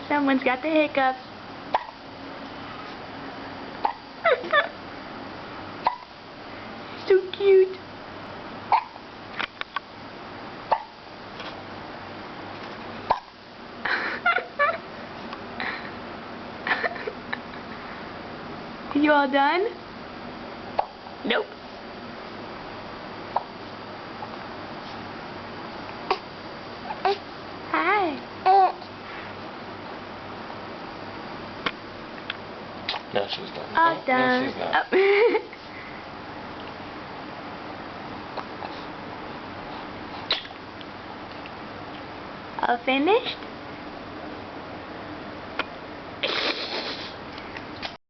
Someone's got the hiccups. So cute. You all done? Nope. Hi. No, she's done. All done. No, she's not. Oh. All finished?